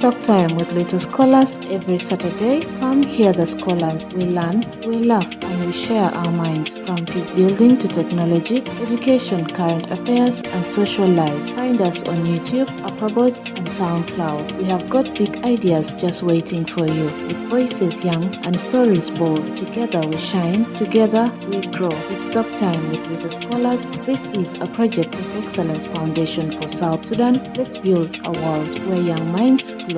talk time with little scholars every Saturday. Come hear the scholars. We learn, we laugh, and we share our minds from peace building to technology, education, current affairs, and social life. Find us on YouTube, Upperboards, and SoundCloud. We have got big ideas just waiting for you. With voices young and stories bold, together we shine, together we grow. It's talk time with little scholars. This is a project of Excellence Foundation for South Sudan. Let's build a world where young minds glow.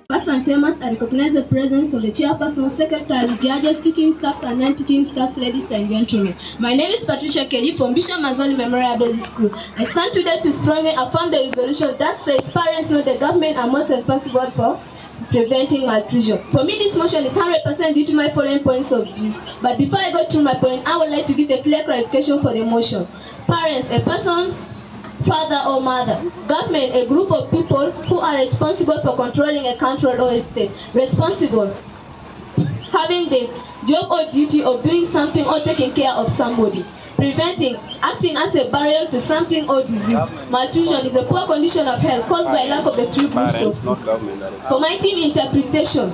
First and famous, I recognize the presence of the chairperson, secretary, judges, teaching staffs, and non-teaching staffs, ladies and gentlemen. My name is Patricia Kelly from Bishop Mazzoldi Memorial Basic School. I stand today to strongly affirm the resolution that says parents, not the government, are most responsible for preventing malnutrition. For me, this motion is 100% due to my following points of view. But before I go through my point, I would like to give a clear clarification for the motion. Parents, a person, father or mother. Government, a group of people who are responsible for controlling a country or a state. Responsible, having the job or duty of doing something or taking care of somebody. Preventing, acting as a barrier to something or disease. Malnutrition is a poor condition of health caused by lack of the three groups of food. For my team interpretation,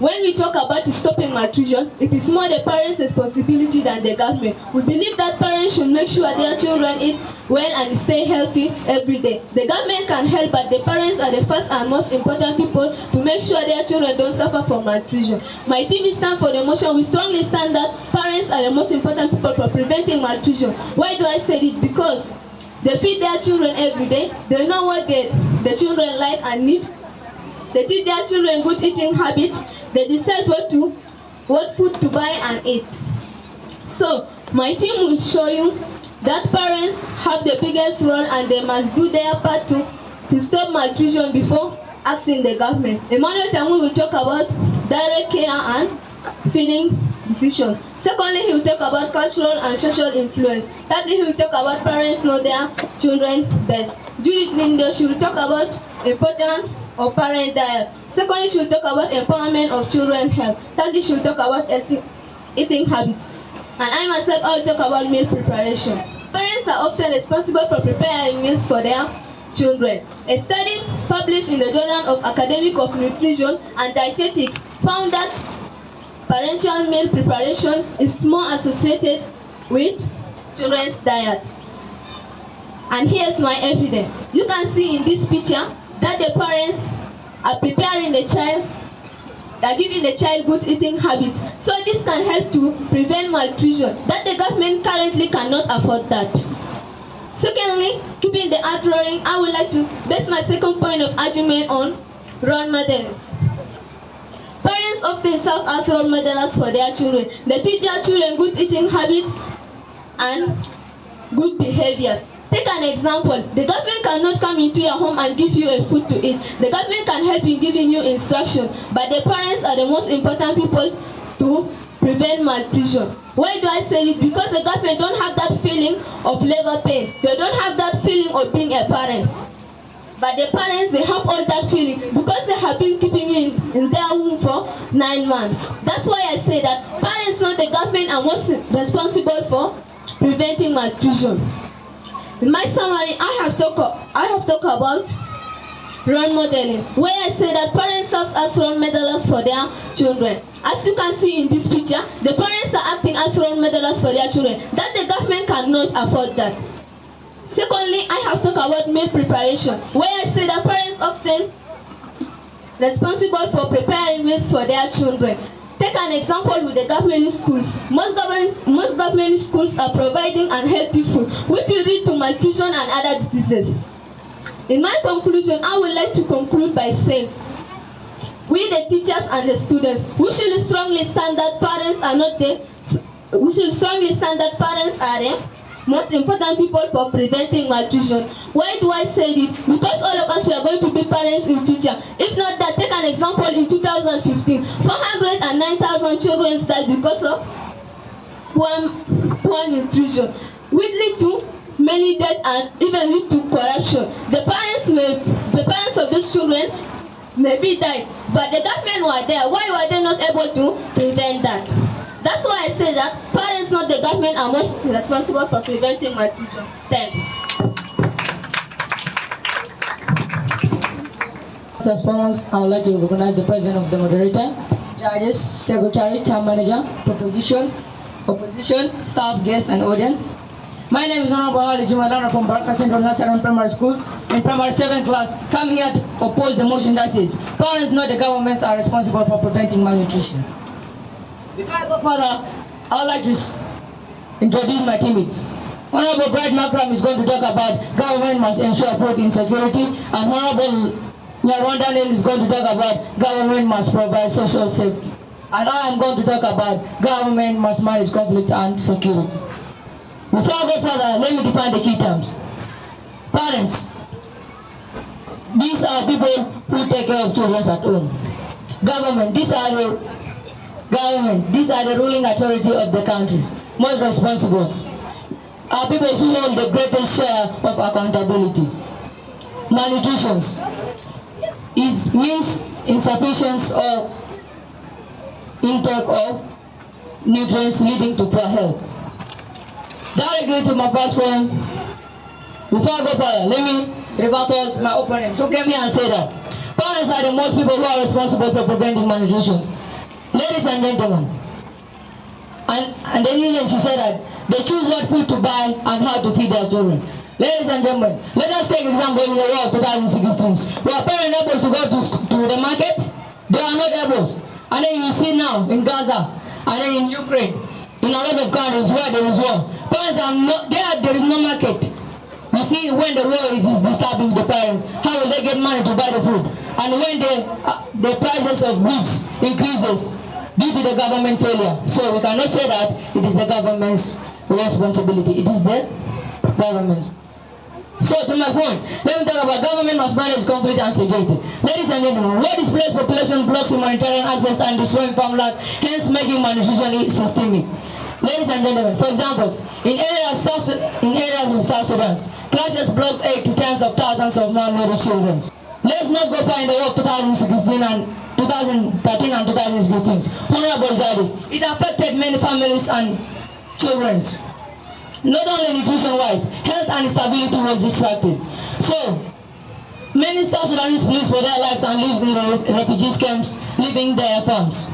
when we talk about stopping malnutrition, it is more the parents' responsibility than the government. We believe that parents should make sure their children eat well and stay healthy every day. The government can help, but the parents are the first and most important people to make sure their children don't suffer from malnutrition. My team is stand for the motion. We strongly stand that parents are the most important people for preventing malnutrition. Why do I say it? Because they feed their children every day. They know what the children like and need. They teach their children good eating habits. They decide what food to buy and eat. So my team will show you that parents have the biggest role and they must do their part to stop malnutrition before asking the government. Emmanuel Tamu will talk about direct care and feeding decisions. Secondly, he will talk about cultural and social influence. Thirdly, he will talk about parents know their children best. Judith Lindo, she will talk about important of parent diet. Secondly, she will talk about empowerment of children health. Thirdly, she will talk about eating habits. And I myself, I will talk about meal preparation. Parents are often responsible for preparing meals for their children. A study published in the Journal of Academic of Nutrition and Dietetics found that parental meal preparation is more associated with children's diet. And here's my evidence. You can see in this picture that the parents are preparing the child, they are giving the child good eating habits. So this can help to prevent malnutrition. That the government currently cannot afford that. Secondly, keeping the heart rolling, I would like to base my second point of argument on role models. Parents often serve as role models for their children. They teach their children good eating habits and good behaviors. Take an example. The government cannot come into your home and give you a food to eat. The government can help in giving you instruction, but the parents are the most important people to prevent malnutrition. Why do I say it? Because the government don't have that feeling of labor pain. They don't have that feeling of being a parent. But the parents, they have all that feeling because they have been keeping you in their womb for 9 months. That's why I say that parents, not the government, are most responsible for preventing malnutrition. In my summary, I have talked about role modeling, where I say that parents serve as role models for their children. As you can see in this picture, the parents are acting as role models for their children. That the government cannot afford that. Secondly, I have talked about meal preparation, where I say that parents often responsible for preparing meals for their children. Take an example with the government schools. Most government schools are providing unhealthy food, which will lead to malnutrition and other diseases. In my conclusion, I would like to conclude by saying, we the teachers and the students, we should strongly stand that parents are the most important people for preventing malnutrition. Why do I say it? Because all of us, we are going to be parents in future. If not that, take an example in 2015, 409,000 children died because of poor nutrition, which lead to many deaths and even lead to corruption. The parents of these children may be died, but the government were there. Why were they not able to prevent that? That's why I say that parents, not the government, are most responsible for preventing malnutrition. Thanks. As foremost, I would like to recognize the president of the moderator, judges, secretary, town manager, proposition, opposition, staff, guests, and audience. My name is Honorable Ali Jumalana from Baraka Central Nursery and Primary Schools. In primary 7 class, come here to oppose the motion that says parents, not the governments, are responsible for preventing malnutrition. Before I go further, I would like to introduce my teammates. Honorable Brad Makram is going to talk about government must ensure food insecurity, and Honorable Nyaron Daniel is going to talk about government must provide social safety. And I am going to talk about government must manage conflict and security. Before I go further, let me define the key terms. Parents. These are people who take care of children at home. Government. These are the ruling authority of the country. Most responsible are people who hold the greatest share of accountability. Malnutrition means insufficiency or intake of nutrients leading to poor health. Directly to my first point, before I go further, let me rebuttal my opponent who came here and said that parents are the most people who are responsible for preventing malnutrition. Ladies and gentlemen, and then even she said that they choose what food to buy and how to feed their children. Ladies and gentlemen, let us take example in the year of 2016. Were parents able to go to the market? They are not able. And then you see now in Gaza, and then in Ukraine, in a lot of countries where there is war, parents are not there is no market. You see, when the war is disturbing the parents, how will they get money to buy the food? And when the prices of goods increases due to the government failure, so we cannot say that it is the government's responsibility. It is the government. So to my point, let me talk about government must manage conflict and security. Ladies and gentlemen, war displaced population blocks humanitarian access and destroying farmland, hence making malnutrition systemic. Ladies and gentlemen, for example, in areas of South Sudan, clashes blocked 8 to tens of thousands of malnourished children. Let's not go far in the war of 2016 and 2013 and 2016. Honorable judges, it affected many families and children. Not only nutrition-wise, health and stability was distracted. So, many South Sudanese flee for their lives and lives in refugee camps, leaving their farms.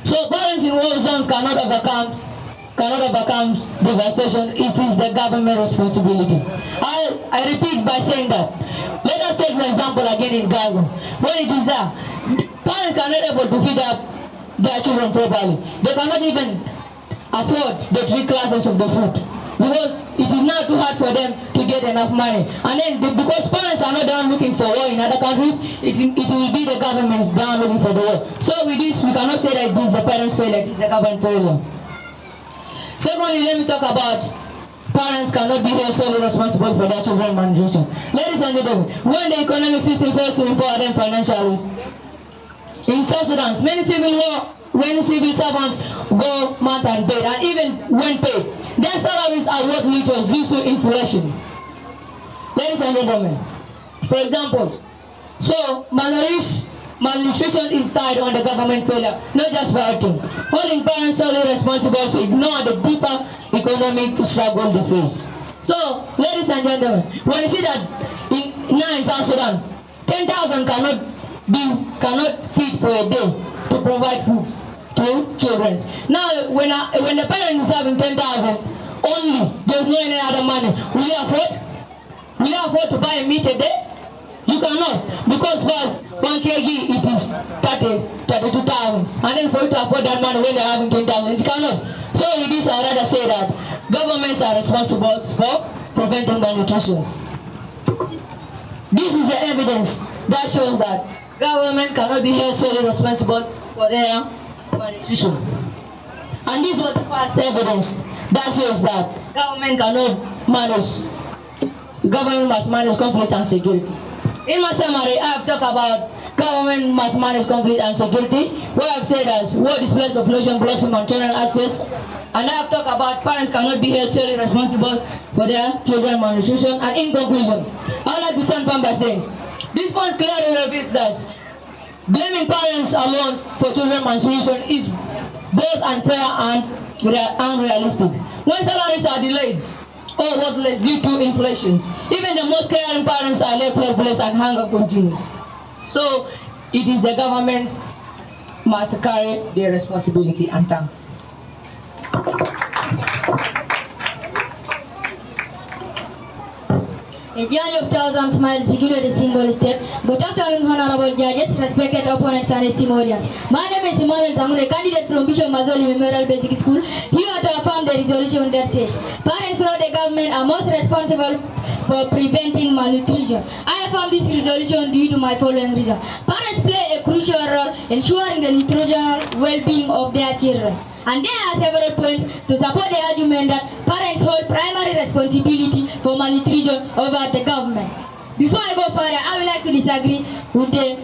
So, parents in war zones cannot overcome devastation. It is the government responsibility. I repeat by saying that. Let us take the example again in Gaza. When it is there, parents are not able to feed their children properly. They cannot even afford the 3 classes of the food, because it is now too hard for them to get enough money. And then because parents are not down looking for war in other countries, it will be the governments down looking for the war. So with this, we cannot say that it is the parents' failure, it is the government failure. Secondly, let me talk about parents cannot be held solely responsible for their children's malnutrition. Ladies and gentlemen, when the economic system fails to empower them financially, in South Sudan, many civil servants go month unpaid, and even when paid, their salaries are worth little due to inflation. Ladies and gentlemen, for example, so malnutrition is tied on the government failure, not just parenting. Holding parents solely responsible to ignore the deeper economic struggle they face. So, ladies and gentlemen, when you see that now in South Sudan, 10,000 cannot feed for a day to provide food to children. Now, when the parent is having 10,000 only, there's no any other money. Will you afford? Will you afford to buy a meat a day? You cannot, because first 1 kg it is 32,000, and then for you to afford that money when they're having 10,000, you cannot. So with this, I rather say that governments are responsible for preventing malnutrition. This is the evidence that shows that government cannot be held solely responsible for their malnutrition. And this was the first evidence that shows that government must manage conflict and security. In my summary, I have talked about government must manage conflict and security, where I have said as war displaced population blocks humanitarian access, and I have talked about parents cannot be held solely responsible for their children's malnutrition. And in conclusion, I would like to stand firm by saying, this point clearly reveals that blaming parents alone for children's malnutrition is both unfair and unrealistic. When salaries are delayed or worthless due to inflations, even the most caring parents are left helpless and hunger continues. So it is the government must carry their responsibility, and thanks. A journey of thousand smiles begins with a single step. Good afternoon, honorable judges, respected opponents and testimonials. My name is Emmanuel Tamune, candidate from Bishop Mazzoldi Memorial Basic School, here to affirm the resolution that says, parents, not the government, are most responsible for preventing malnutrition. I affirm this resolution due to my following reason. Parents play a crucial role in ensuring the nutritional well-being of their children. And there are several points to support the argument that parents hold primary responsibility for malnutrition over the government. Before I go further, I would like to disagree with the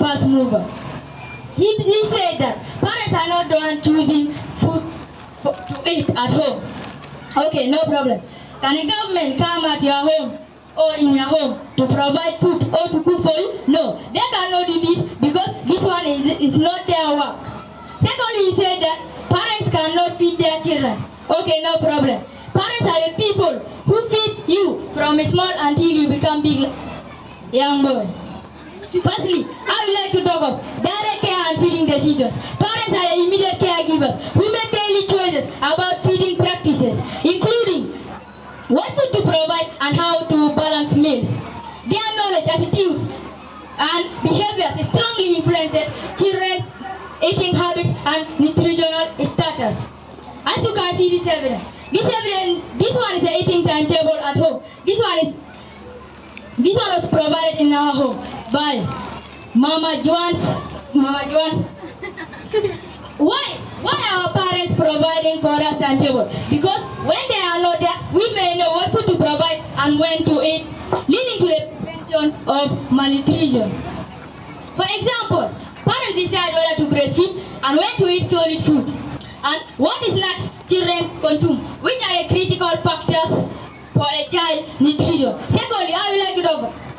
first mover. He said that parents are not the one choosing food to eat at home. Okay, no problem. Can the government come at your home or in your home to provide food or to cook for you? No, they cannot do this because this one is not their work. Secondly, you said that parents cannot feed their children. Okay, no problem. Parents are the people who feed you from small until you become big young boy. Firstly, I would like to talk of direct care and feeding decisions. Parents are the immediate caregivers who make daily choices about feeding practices, including what food to provide and how to balance meals. Their knowledge, attitudes, and behaviors strongly influences children's eating habits and nutritional status. As you can see this evidence, this one is the eating timetable at home. This one was provided in our home by Mama Joan. Why are parents providing for us timetable? Because when they are not there, we may know what food to provide and when to eat, leading to the prevention of malnutrition. For example, parents decide whether to breastfeed and when to eat solid foods, and what snacks children consume, which are the critical factors for a child nutrition. Secondly, I would like to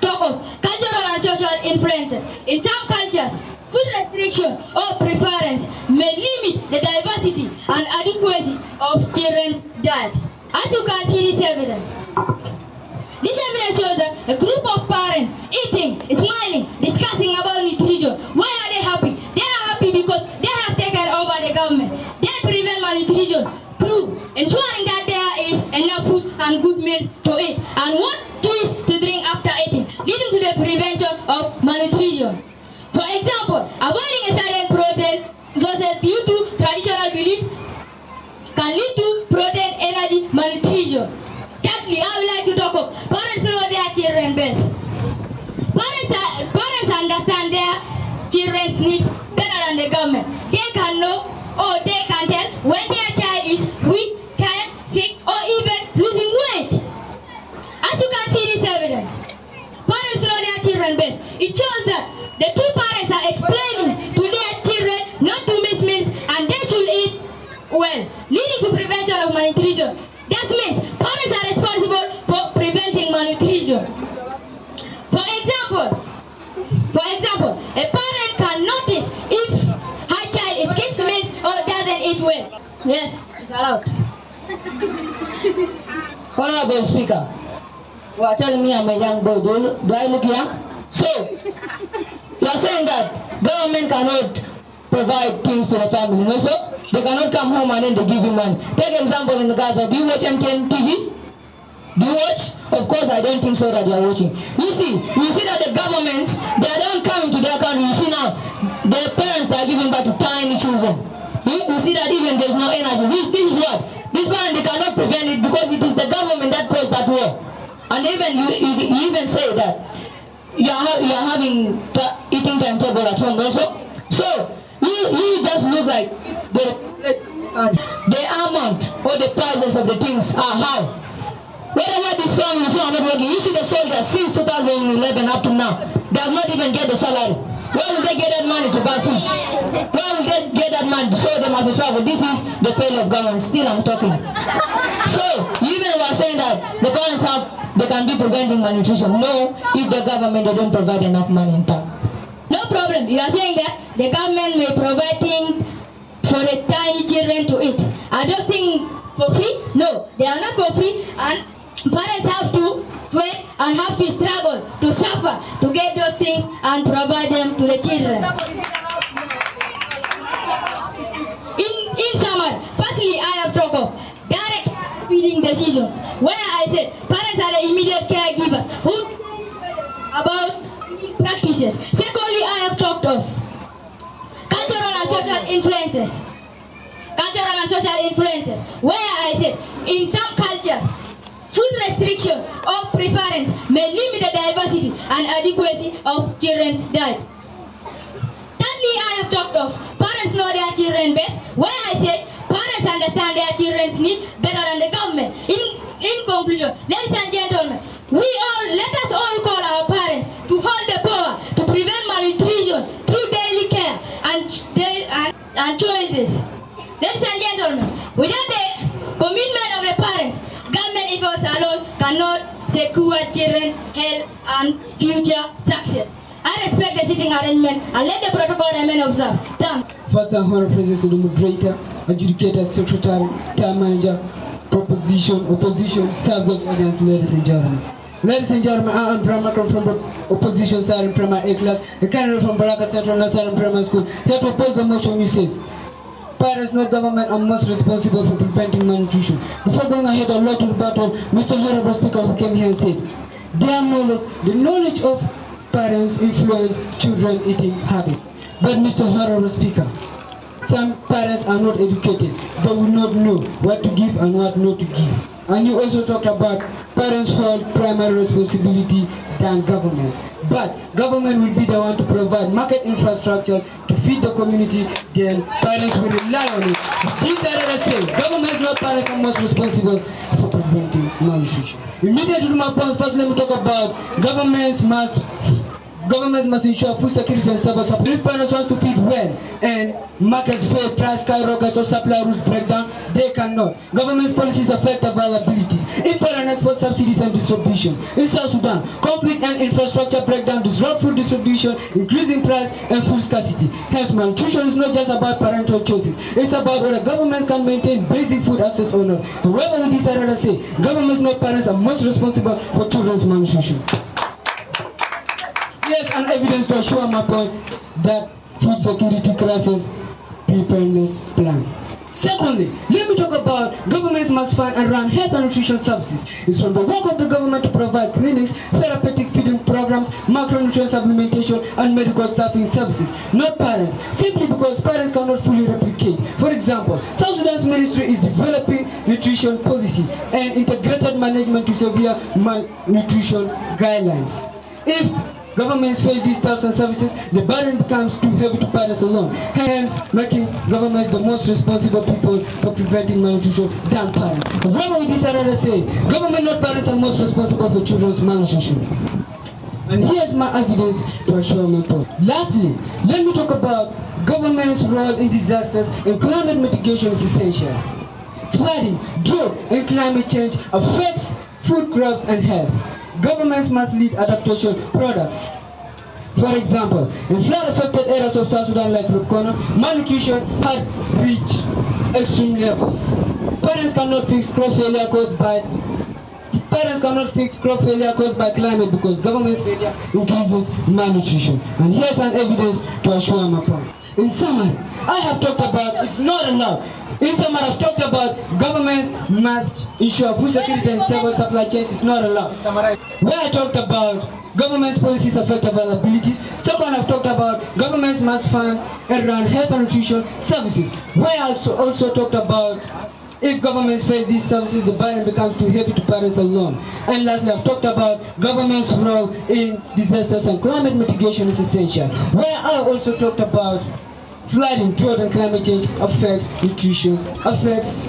talk of cultural and social influences. In some cultures, food restriction or preference may limit the diversity and adequacy of children's diets. As you can see this evidence. This evidence shows that a group of parents eating, smiling, discussing about nutrition. Why are they happy? They are happy because they have taken over the government. They prevent malnutrition through ensuring that there is enough food and good meals to eat, and what juice to drink after eating, leading to the prevention of malnutrition. For example, avoiding a certain protein sources due to traditional beliefs can lead to protein energy malnutrition. Thirdly, I would like to talk of parents know their children best. Parents understand their children's needs better than the government. They can know or they can tell when their child is weak, tired, sick, or even losing weight. As you can see this evidence, parents know their children best. It shows that the two parents are explaining to their children not to miss meals and they should eat well, leading to prevention of malnutrition. That means parents are responsible for preventing malnutrition. For example, a parent can notice if her child skips meals or doesn't eat well. Yes, it's allowed. Honorable Speaker, you are telling me I'm a young boy. Do I look young? So, you are saying that government cannot provide things to the family, no sir? They cannot come home and then they give you money. Take example in Gaza. Do you watch MTN TV? Do you watch? Of course, I don't think so that you are watching. You see that the governments, they don't come into their country. You see now, the parents that are giving birth to tiny children. You see that even there's no energy. This is what? This parent, they cannot prevent it because it is the government that caused that war. And even you even say that you are having eating timetable at home also. So you just look like the amount or the prices of the things are how. Whatever this family is not working, you see the soldiers since 2011 up to now, they have not even get the salary. Where will they get that money to buy food? Where will they get that money to show them as a travel? This is the failure of government. Still I'm talking. So even we are saying that the parents they can be preventing malnutrition. No, if the government they don't provide enough money in time. No problem. You are saying that the government may provide for the tiny children to eat. Are those things for free? No, they are not for free, and parents have to sweat and have to struggle, to suffer, to get those things and provide them to the children. In summary, firstly, I have talked of direct feeding decisions, where I said parents are the immediate caregivers who about practices. Secondly, I have talked of cultural and social influences. Cultural and social influences, where I said in some cultures, food restriction or preference may limit the diversity and adequacy of children's diet. Thirdly, I have talked of parents know their children best, where I said parents understand their children's need better than the government. In conclusion, ladies and gentlemen, let us all call our parents to hold the power to prevent malnutrition through daily care and choices. Ladies and gentlemen, without the commitment of the parents, government efforts alone cannot secure children's health and future success. I respect the sitting arrangement and let the protocol remain observed. Thank you. First and honorable presence of the moderator, adjudicator, secretary, time manager, proposition, opposition, staff, goes audience, ladies and gentlemen. Ladies and gentlemen, I am Baraka from the opposition side in primary A class, a candidate from Baraka Central Nursery and Primary School, here to oppose the motion which says, parents, not government, are most responsible for preventing malnutrition. Before going ahead, I'd like to rebuttal Mr. Honorable Speaker who came here and said, the knowledge of parents influence children eating habit. But Mr. Honorable Speaker, some parents are not educated. They will not know what to give and what not to give. And you also talked about parents hold primary responsibility than government. But government will be the one to provide market infrastructures to feed the community, then parents will rely on it. These are what I say. Government, not parents, are most responsible for preventing malnutrition. Immediately to my points, first let me talk about governments must ensure food security and stable supply. If parents want to feed well and markets fail, price skyrockets or supply routes break down, they cannot. Government's policies affect availabilities, import and export subsidies and distribution. In South Sudan, conflict and infrastructure breakdown disrupt food distribution, increasing price and food scarcity. Hence, malnutrition is not just about parental choices. It's about whether governments can maintain basic food access or not. However, we decided to say, governments, not parents, are most responsible for children's malnutrition. Yes, and evidence to assure my point that food security crisis preparedness plan. Secondly, let me talk about governments must fund and run health and nutrition services. It's from the work of the government to provide clinics, therapeutic feeding programs, macronutrient supplementation, and medical staffing services, not parents, simply because parents cannot fully replicate. For example, South Sudan's ministry is developing nutrition policy and integrated management to severe malnutrition guidelines. If governments fail these types of services, the burden becomes too heavy to parents alone, hence making governments the most responsible people for preventing malnutrition than parents. However, we decided to say, government, not parents, are most responsible for children's malnutrition. And here's my evidence to assure my point. Lastly, let me talk about government's role in disasters, and climate mitigation is essential. Flooding, drought, and climate change affects food crops and health. Governments must lead adaptation products. For example, in flood-affected areas of South Sudan like Rukono, malnutrition had reached extreme levels. Parents cannot fix crop failure caused by climate because government's failure increases malnutrition. And here's an evidence to assure my point. In summary, I have talked about it's not allowed. In summary, I've talked about governments must ensure food security and stable supply chains is not allowed. Where I talked about government's policies affect availabilities. Second, I've talked about governments must fund and run health and nutrition services. Where I also talked about if governments fail these services, the burden becomes too heavy to parents alone. And lastly, I've talked about government's role in disasters and climate mitigation is essential. Where I also talked about flooding, drought, and climate change affects nutrition, affects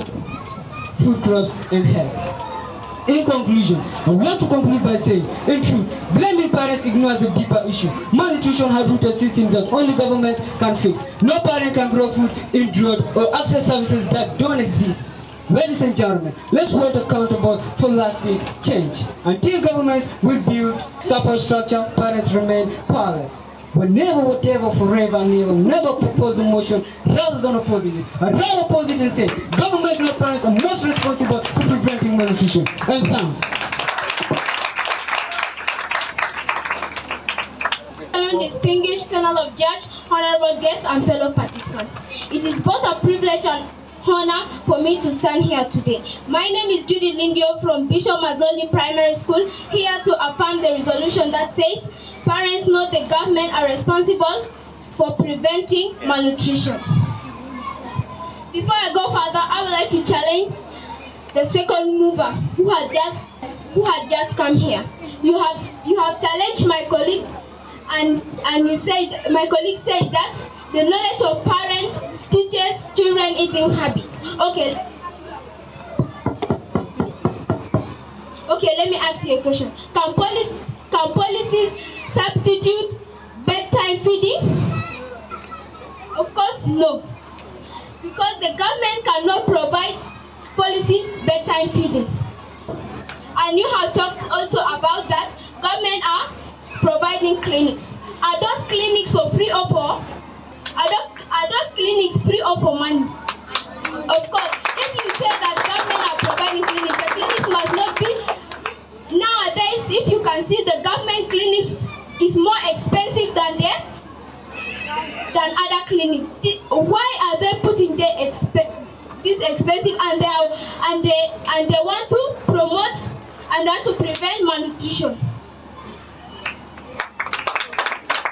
food crops and health. In conclusion, I want to conclude by saying, in truth, blaming parents ignores the deeper issue. Malnutrition has rooted systems that only governments can fix. No parent can grow food in drought or access services that don't exist. Ladies and gentlemen, let's hold accountable for lasting change. Until governments will build support structure, parents remain powerless. but never, whatever, forever and ever, never propose a motion rather than opposing it. I'd rather oppose it and say, government and parents are most responsible for preventing malnutrition. And thanks. Distinguished panel of judge, honorable guests, and fellow participants. It is both a privilege and honor for me to stand here today. My name is Judy Lindio from Bishop Mazzoldi Primary School, here to affirm the resolution that says, parents, not the government, are responsible for preventing malnutrition. Before I go further, I would like to challenge the second mover who had just come here. You have challenged my colleague, and you said, my colleague said that the knowledge of parents teaches children eating habits. Okay, let me ask you a question. Can policies substitute bedtime feeding? Of course, no. Because the government cannot provide policy bedtime feeding. And you have talked also about that government are providing clinics. Are those clinics for free or for? Are those clinics free or for money? Of course, if you say that government are providing clinics, the clinics must not be. Nowadays, if you can see, the government clinics is more expensive than other clinics. Why are they putting this expensive and they want to promote and want to prevent malnutrition?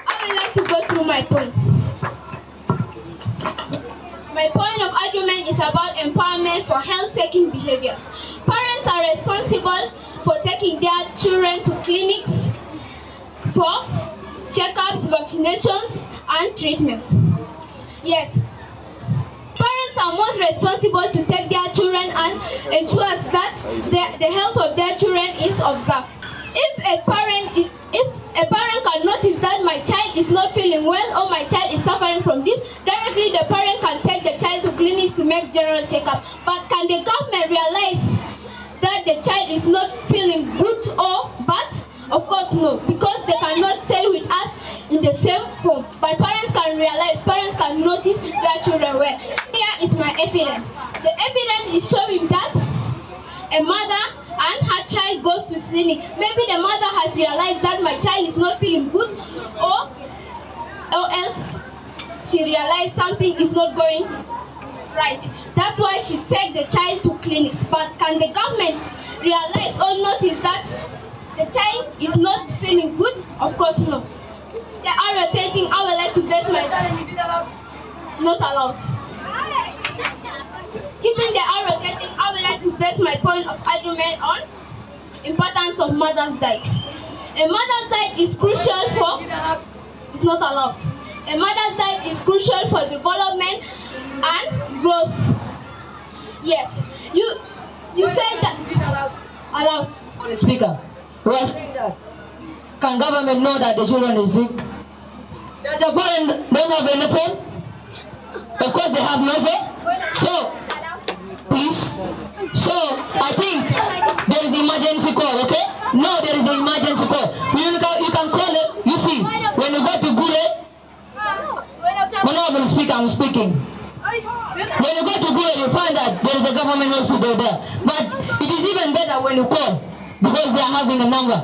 I would like to go through my point. My point of argument is about empowerment for health-seeking behaviors. Parents are responsible for taking their children to clinics for checkups, vaccinations, and treatment. Yes, parents are most responsible to take their children and ensure that the health of their children is observed. If a parent can notice that my child is not feeling well or my child is suffering from this, directly the parent can take the child to clinics to make general checkup. But can the government realize that the child is not feeling good or bad? Of course no, because they cannot stay with us in the same home. But parents can realize, parents can notice their children well. Here is my evidence. The evidence is showing that a mother and her child goes to clinic. Maybe the mother has realized that my child is not feeling good, or else she realized something is not going right. That's why she take the child to clinics. But can the government realize or notice that the child is not feeling good? Of course no. They are rotating. I would like to base my not allowed. Keeping the arrow rotating, I would like to base my point of argument on importance of mother's diet. A mother's diet is crucial for, it's not allowed. A mother's diet is crucial for development and growth. Yes, you said that allowed. Speaker, who was saying that? Can government know that the children is sick? Does the parent don't have any phone? Of course they have no phone. So, please. So, I think there is emergency call, okay? No, there is an emergency call. You can call it, you see, when you go to Gure, Honorable Speaker, I'm speaking. When you go to Gure, you find that there is a government hospital there. But it is even better when you call, because they are having a number.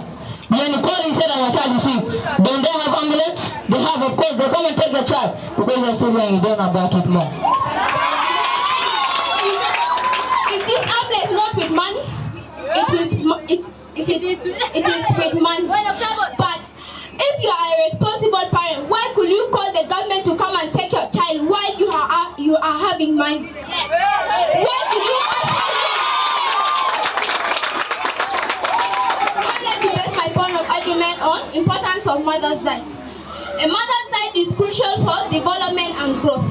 When you call, he said, my child is sick. Don't they have ambulance? They have, of course. They come and take the child because they're still young. You don't know about it more. Is this ambulance not with money? It is with money. But if you are a responsible parent, why could you call the government to come and take your child while you are having money? Why could you ask? Argument on importance of mother's diet. A mother's diet is crucial for development and growth.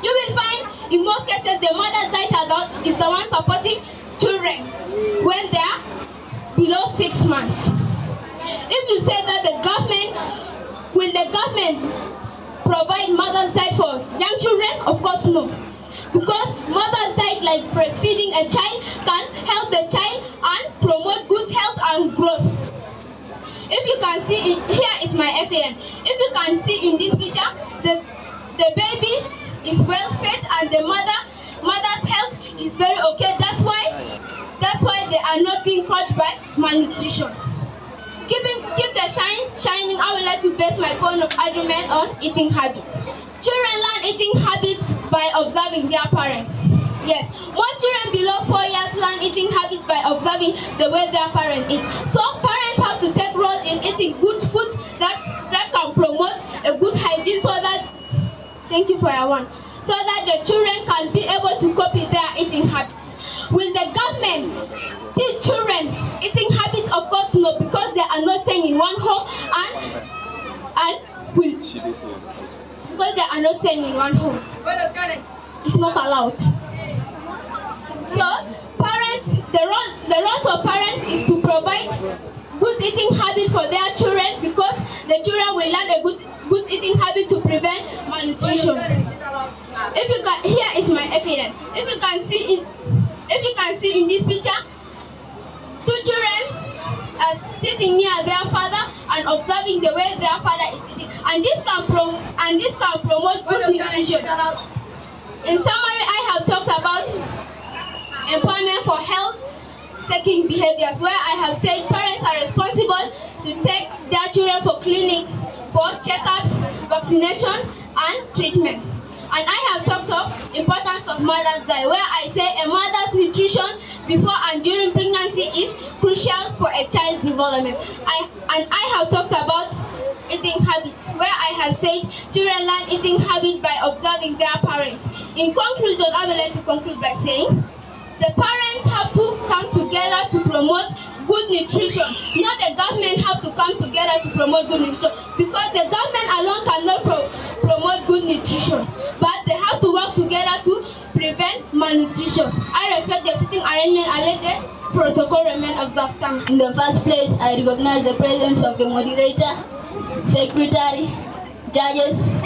You will find in most cases the mother's diet is the one supporting children when they are below 6 months. If you say that will the government provide mother's diet for young children? Of course no. Because mother's diet, like breastfeeding a child, can help the child and promote good health and growth. If you can see, here is my evidence. If you can see in this picture, the baby is well fed and the mother's health is very okay. That's why they are not being caught by malnutrition. Keep the shining, I would like to base my point of argument on eating habits. Children learn eating habits by observing their parents. Yes, most children below 4 years learn eating habits by observing the way their parent eats. So parents have to take role in eating good foods that can promote a good hygiene, so that, thank you for your one, so that the children can be able to copy their eating habits. Will the government teach children eating habits? Of course no, because they are not staying in one home because they are not staying in one home. It's not allowed. So parents, the role of parents is to provide good eating habit for their children, because the children will learn a good eating habit to prevent malnutrition. Here is my evidence. If you can see in this picture, two children are sitting near their father and observing the way their father is eating, and this can promote good nutrition. In summary, I have talked about empowerment for health seeking behaviors, where I have said parents are responsible to take their children for clinics, for checkups, vaccination and treatment. And I have talked of importance of Mother's Day, where I say a mother's nutrition before and during pregnancy is crucial for a child's development. I have talked about eating habits, where I have said children learn eating habits by observing their parents. In conclusion, I would like to conclude by saying the parents have to come together to promote good nutrition. Not the government have to come together to promote good nutrition, because the government alone cannot promote good nutrition, but they have to work together to prevent malnutrition. I respect the sitting arrangement and let the protocol remain observed. Thanks. In the first place, I recognize the presence of the moderator, secretary, judges,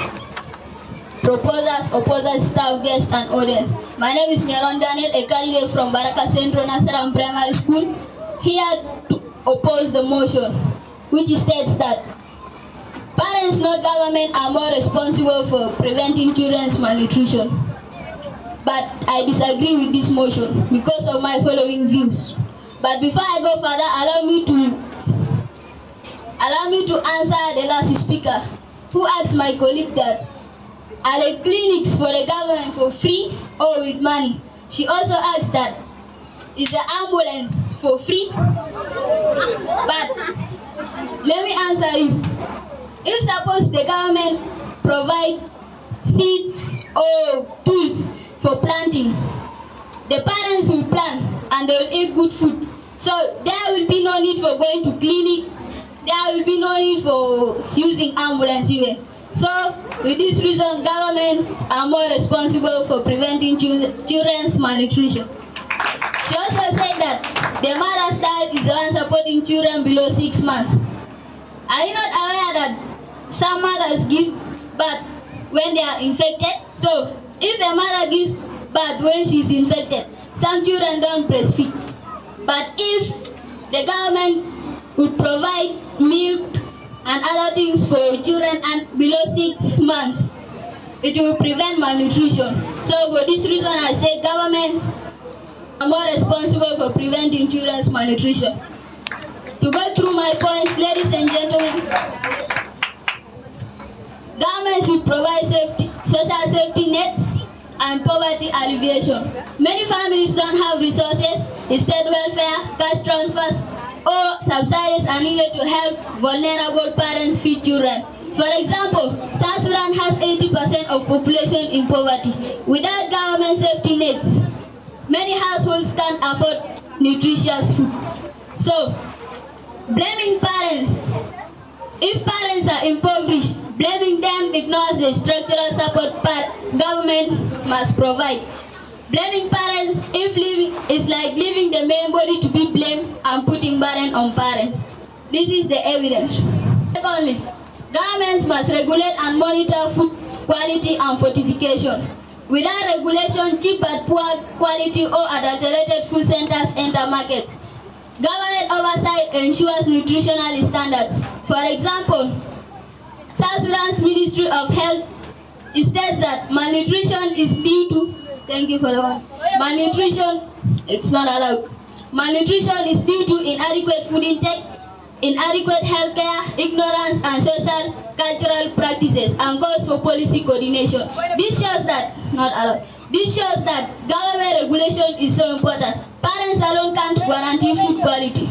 proposers, opposers, staff, guests, and audience. My name is Nyaron Daniel, a candidate from Baraka Central Nursery and Primary School, here to oppose the motion, which states that parents, not government, are more responsible for preventing children's malnutrition. But I disagree with this motion because of my following views. But before I go further, allow me to answer the last speaker, who asked my colleague that are the clinics for the government for free or with money? She also asked that, is the ambulance for free? But let me answer you. If suppose the government provide seeds or tools for planting, the parents will plant and they will eat good food. So there will be no need for going to clinic. There will be no need for using ambulance even. So with this reason, governments are more responsible for preventing children's malnutrition. She also said that the mother's diet is the one supporting children below 6 months. Are you not aware that some mothers give birth when they are infected? So if a mother gives birth when she is infected, some children don't breastfeed. But if the government would provide milk and other things for children and below 6 months, it will prevent malnutrition. So for this reason, I say government are more responsible for preventing children's malnutrition. To go through my points, ladies and gentlemen, government should provide social safety nets and poverty alleviation. Many families don't have resources. State welfare, cash transfers, or subsidies are needed to help vulnerable parents feed children. For example, South Sudan has 80% of population in poverty. Without government safety nets, many households can't afford nutritious food. So, blaming parents, if parents are impoverished, blaming them ignores the structural support government must provide. Blaming parents is like leaving the main body to be blamed and putting burden on parents. This is the evidence. Secondly, governments must regulate and monitor food quality and fortification. Without regulation, cheap but poor quality or adulterated food centers enter markets. Government oversight ensures nutritional standards. For example, South Sudan's Ministry of Health states that malnutrition is due to, thank you for the one, malnutrition, it's not allowed. Malnutrition is due to inadequate food intake, inadequate healthcare, ignorance, and social cultural practices, and calls for policy coordination. This shows that, not allowed. This shows that government regulation is so important. Parents alone can't guarantee food quality.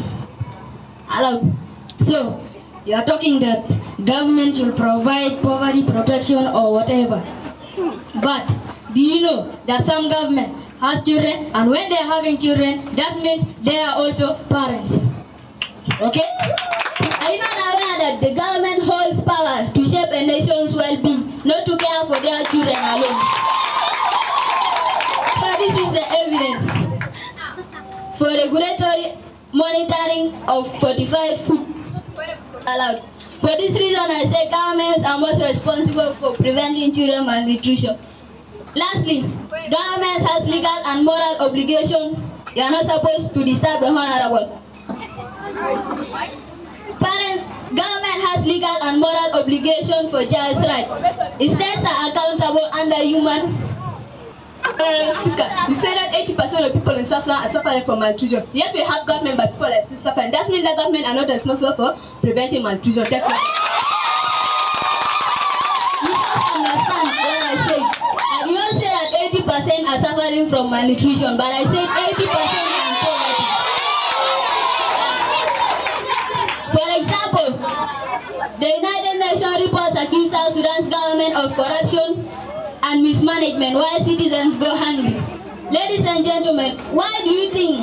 Allowed. So, you are talking that government will provide poverty protection or whatever. But do you know that some government has children, and when they are having children, that means they are also parents. Okay? Are you not aware that the government holds power to shape a nation's well-being, not to care for their children alone? So this is the evidence for regulatory monitoring of fortified food allowed. For this reason, I say governments are most responsible for preventing children malnutrition. Lastly, government has legal and moral obligation. You are not supposed to disturb the honorable. Government has legal and moral obligation for child's rights. States are accountable under human. You say that 80% of people in South Sudan are suffering from malnutrition. Yet we have government, but people are still suffering. That means that government are not responsible for preventing malnutrition. You must understand what I said. I did not say that 80% are suffering from malnutrition, but I said 80% from poverty. For example, the United Nations reports accuse South Sudan's government of corruption and mismanagement while citizens go hungry. Ladies and gentlemen, why do you think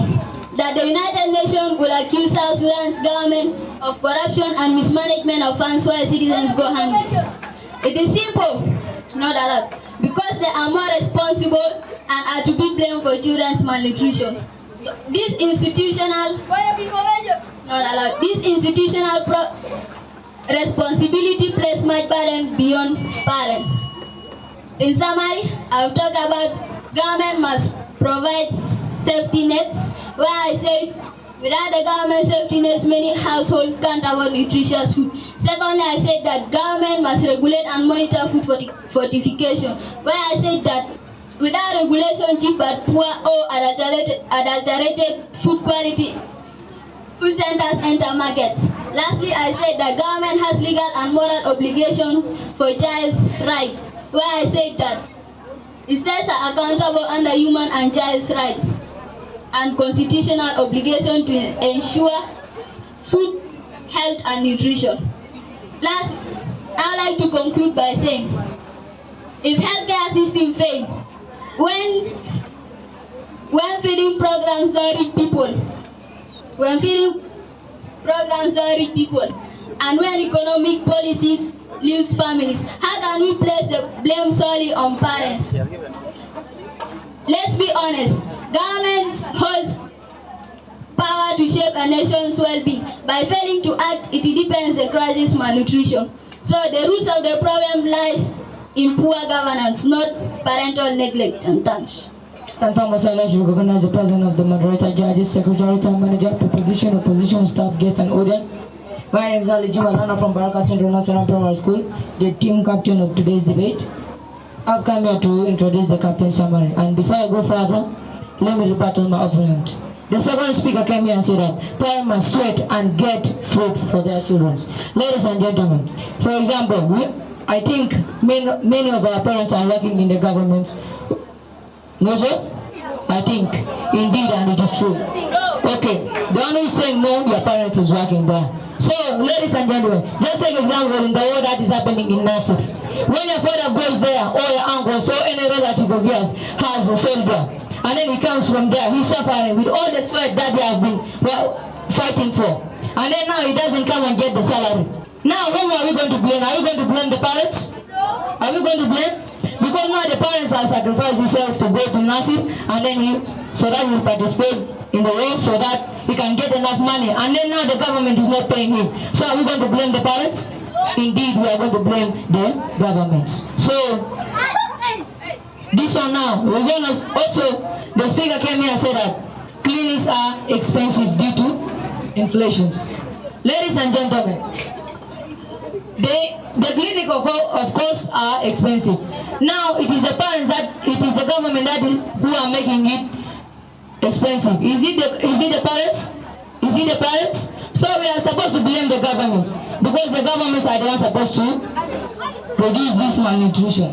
that the United Nations will accuse South Sudan's government of corruption and mismanagement of funds while citizens go hungry? It is simple, not allowed, because they are more responsible and are to be blamed for children's malnutrition. So this institutional, not allowed, this institutional responsibility places much burden beyond parents. In summary, I've talked about government must provide safety nets, where I say without the government safety nets, many households can't afford nutritious food. Secondly, I said that government must regulate and monitor food fortification, where I said that without regulation, cheap but poor or adulterated food quality, food centers enter markets. Lastly, I said that government has legal and moral obligations for child's rights, where I said that states are accountable under human and child's rights and constitutional obligation to ensure food, health, and nutrition. Last, I would like to conclude by saying, if healthcare system fail, when feeding programs don't reach people, and when economic policies leaves families, how can we place the blame solely on parents? Let's be honest, government holds power to shape a nation's well-being. By failing to act, it depends the crisis malnutrition. So the roots of the problem lies in poor governance, not parental neglect. And thanks. And farmers are to recognize the presence of the moderator, judges, secretary, town manager, proposition, opposition, staff, guests, and audience. My name is Ali Jimalana from Baraka Central Nursery Primary School, the team captain of today's debate. I've come here to introduce the captain's summary. And before I go further, let me rebuttal my opponent. The second speaker came here and said that parents must sweat and get food for their children. Ladies and gentlemen, for example, I think many of our parents are working in the government. No, sir? I think, indeed, and it is true. Okay, the one who is saying no, your parents is working there. So, ladies and gentlemen, just take example in the war that is happening in Nursery. When your father goes there, or your uncle, or any relative of yours has a soldier, and then he comes from there, he's suffering with all the sweat that they have been fighting for. And then now he doesn't come and get the salary. Now, whom are we going to blame? Are we going to blame the parents? Are we going to blame? Because now the parents have sacrificed himself to go to Nursery, and then so that he will participate in the war, so that he can get enough money. And then now the government is not paying him. So are we going to blame the parents? Indeed, we are going to blame the government. So this one now, we're going to also, the speaker came here and said that clinics are expensive due to inflations. Ladies and gentlemen, the clinic of course are expensive. Now it is the government who are making it expensive. Is it the parents? Is it the parents? So we are supposed to blame the government because the governments are the ones supposed to produce this malnutrition.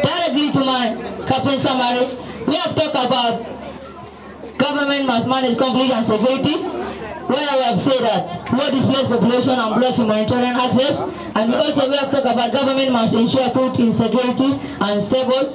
Directly to my captain summary, we have talked about government must manage conflict and security, where we have said that low displaced population and blocks humanitarian access, and we have talked about government must ensure food insecurity and stable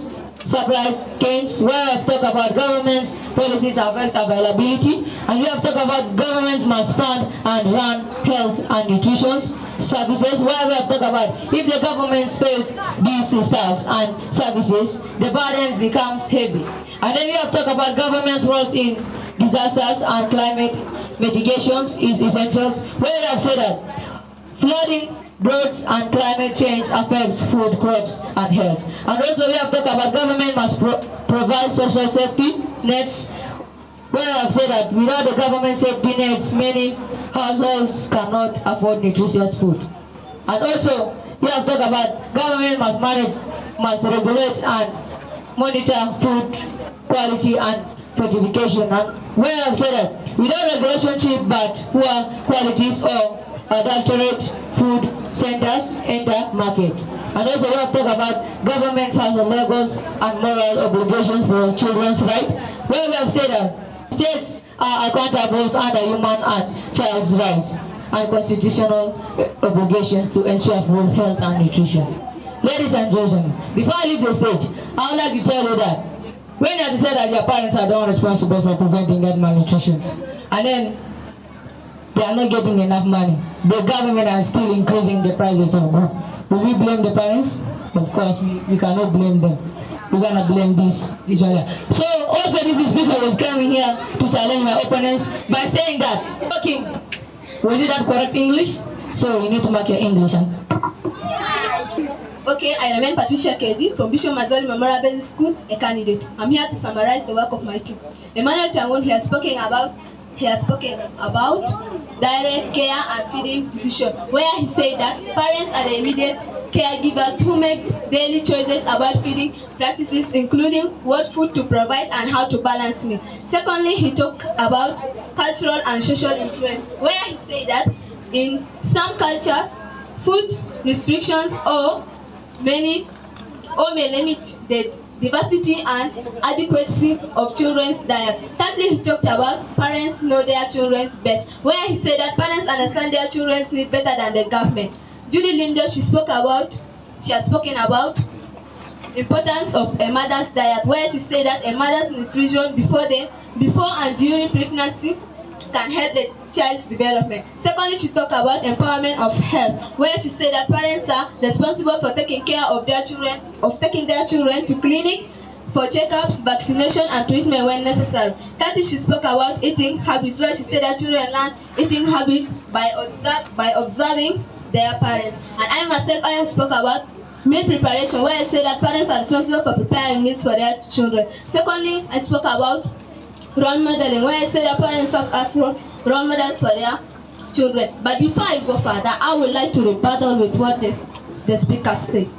supplies chains, where we have talked about government's policies affects availability, and we have talked about governments must fund and run health and nutrition services, where we have talked about if the government fails these staffs and services, the burden becomes heavy. And then we have talked about government's roles in disasters and climate mitigations is essential, where we have said that flooding, droughts and climate change affects food crops and health. And also we have talked about government must provide social safety nets, where I have said that without the government safety nets, many households cannot afford nutritious food. And also we have talked about government must regulate and monitor food quality and fortification. And where I have said that without regulation, cheap but poor qualities or adulterate food centers enter market. And also we have talked about government has a legal and moral obligations for children's rights, where we have said that states are accountable under human and child's rights and constitutional obligations to ensure food health and nutrition. Ladies and gentlemen, before I leave the stage, I would like to tell you that when you have said that your parents are the one responsible for preventing that malnutrition, and then they are not getting enough money, the government are still increasing the prices of goods, will we blame the parents? Of course, we cannot blame them. We're gonna blame this one. So also this speaker was coming here to challenge my opponents by saying that, okay, was it that correct English? So you need to mark your English. Okay, I remain Patricia KD from Bishop Mazzoldi Memorial Basic School, a candidate. I'm here to summarize the work of my team. Emmanuel Tangun, he has spoken about direct care and feeding decision, where he said that parents are the immediate caregivers who make daily choices about feeding practices, including what food to provide and how to balance meal. Secondly, he talked about cultural and social influence, where he said that in some cultures, food restrictions may limit the diversity and adequacy of children's diet. Thirdly, he talked about parents know their children's best, where he said that parents understand their children's needs better than the government. Judy Lindo, she has spoken about importance of a mother's diet, where she said that a mother's nutrition before and during pregnancy can help the child's development. Secondly, she talked about empowerment of health, where she said that parents are responsible for taking care of their children to clinic for checkups, vaccination, and treatment when necessary. Thirdly, she spoke about eating habits, where she said that children learn eating habits by observing their parents. And I myself, I spoke about meal preparation, where I said that parents are responsible for preparing meals for their children. Secondly, I spoke about role modeling, where I said that parents serve as role models for their children. But before I go further, I would like to rebuttal with what the speaker said.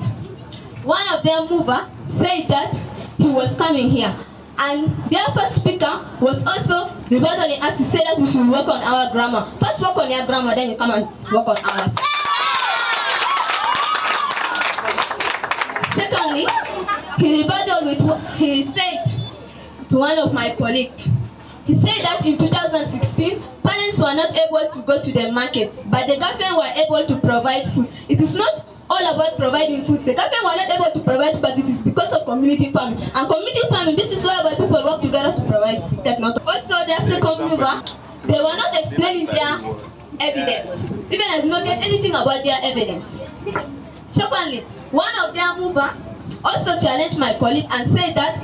One of them mover said that he was coming here, and their first speaker was also rebuttaling as he said that we should work on our grammar. First work on your grammar, then you come and work on ours. Secondly, he rebutted with what he said to one of my colleagues. He said that in 2016, parents were not able to go to the market, but the government were able to provide food. It is not all about providing food. The government were not able to provide, but it is because of community farming. And community farming, this is where people work together to provide food. Also, their second mover, they were not explaining their evidence. Even I did not get anything about their evidence. Secondly, one of their mover also challenged my colleague and said that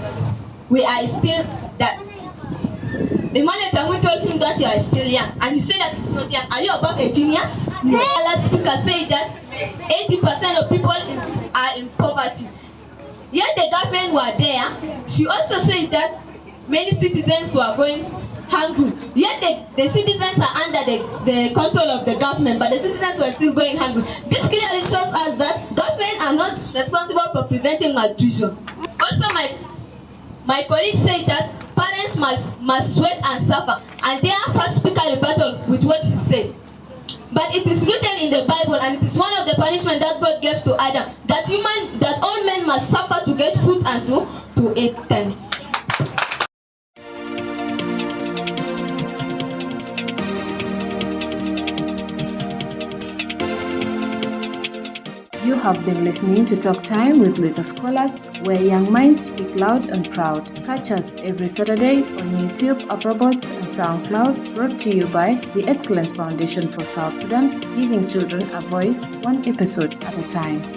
we are still that. Emmanuel Tangun told him that you are still young, and he said that it's not young. Are you above 18 years? No. The last speaker said that 80% of people are in poverty. Yet the government were there. She also said that many citizens were going hungry. Yet the citizens are under the control of the government, but the citizens were still going hungry. This clearly shows us that government are not responsible for preventing malnutrition. Also, my colleague said that parents must sweat and suffer, and their first speaker rebutted with what he said. But it is written in the Bible, and it is one of the punishments that God gave to Adam, that all men must suffer to get food and to eat things. You have been listening to Talk Time with Little Scholars, where young minds speak loud and proud. Catch us every Saturday on YouTube, Upperboards, and SoundCloud, brought to you by the Excellence Foundation for South Sudan, giving children a voice, one episode at a time.